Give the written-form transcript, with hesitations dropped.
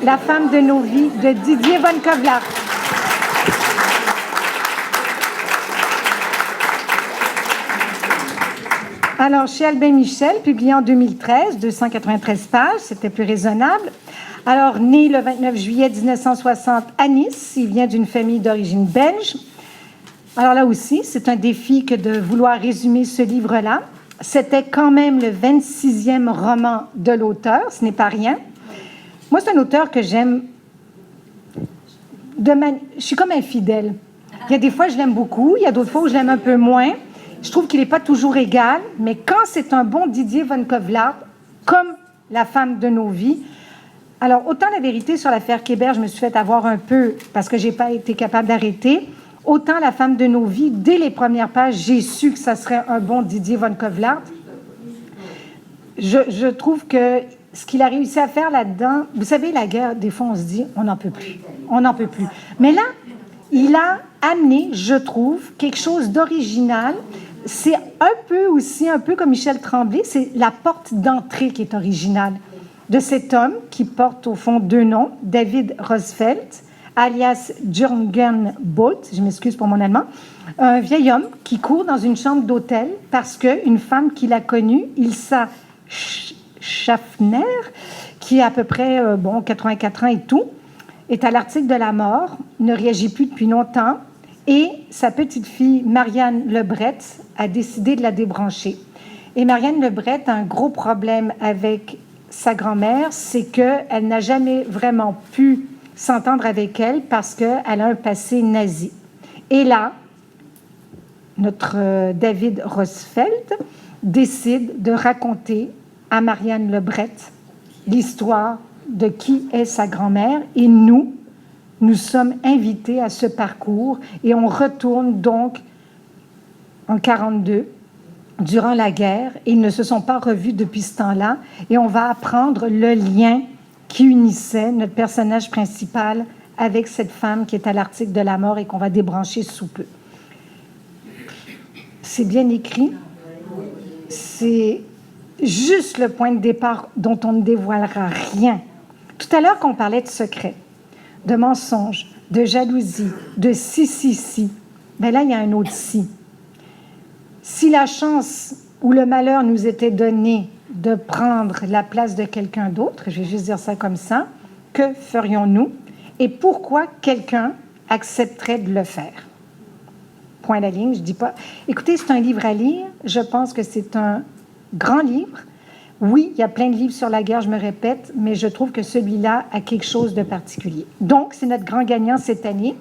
La femme de nos vies de Didier Von Kovlar. Alors, chez Albin Michel, publié en 2013, 293 pages, c'était plus raisonnable. Alors, né le 29 juillet 1960 à Nice, il vient d'une famille d'origine belge. Alors là aussi, c'est un défi que de vouloir résumer ce livre-là. C'était quand même le 26e roman de l'auteur, ce n'est pas rien. Moi, c'est un auteur que j'aime. Je suis comme infidèle. Il y a des fois, je l'aime beaucoup, il y a d'autres fois où je l'aime un peu moins. Je trouve qu'il n'est pas toujours égal, mais quand c'est un bon Didier Von Kovlar, comme La femme de nos vies, alors autant la vérité sur l'affaire Kléber, je me suis fait avoir un peu parce que je n'ai pas été capable d'arrêter, autant La femme de nos vies, dès les premières pages, j'ai su que ça serait un bon Didier Von Kovlar. Je trouve que ce qu'il a réussi à faire là-dedans, vous savez, la guerre, des fois, on se dit, on n'en peut plus, on n'en peut plus. Mais là, il a amené, je trouve, quelque chose d'original. C'est un peu comme Michel Tremblay, c'est la porte d'entrée qui est originale de cet homme qui porte au fond deux noms, David Roosevelt, alias Jürgen Bolt, je m'excuse pour mon allemand, un vieil homme qui court dans une chambre d'hôtel parce qu'une femme qu'il a connue, Ilsa Schaffner, qui a à peu près 84 ans et tout, est à l'article de la mort, ne réagit plus depuis longtemps, et sa petite fille, Marianne Lebret, a décidé de la débrancher. Et Marianne Lebret a un gros problème avec sa grand-mère, c'est qu'elle n'a jamais vraiment pu s'entendre avec elle parce qu'elle a un passé nazi. Et là, notre David Roosevelt décide de raconter à Marianne Lebret l'histoire de qui est sa grand-mère, et nous sommes invités à ce parcours et on retourne donc en 1942, durant la guerre, et ils ne se sont pas revus depuis ce temps-là, et on va apprendre le lien qui unissait notre personnage principal avec cette femme qui est à l'article de la mort et qu'on va débrancher sous peu. C'est bien écrit, c'est juste le point de départ dont on ne dévoilera rien. Tout à l'heure, quand on parlait de secret, de mensonges, de jalousie, de si, bien là, il y a un autre si. Si la chance ou le malheur nous était donné de prendre la place de quelqu'un d'autre, je vais juste dire ça comme ça, que ferions-nous et pourquoi quelqu'un accepterait de le faire? Point à la ligne, je ne dis pas... Écoutez, c'est un livre à lire, je pense que c'est un grand livre. Oui, il y a plein de livres sur la guerre, je me répète, mais je trouve que celui-là a quelque chose de particulier. Donc, c'est notre grand gagnant cette année.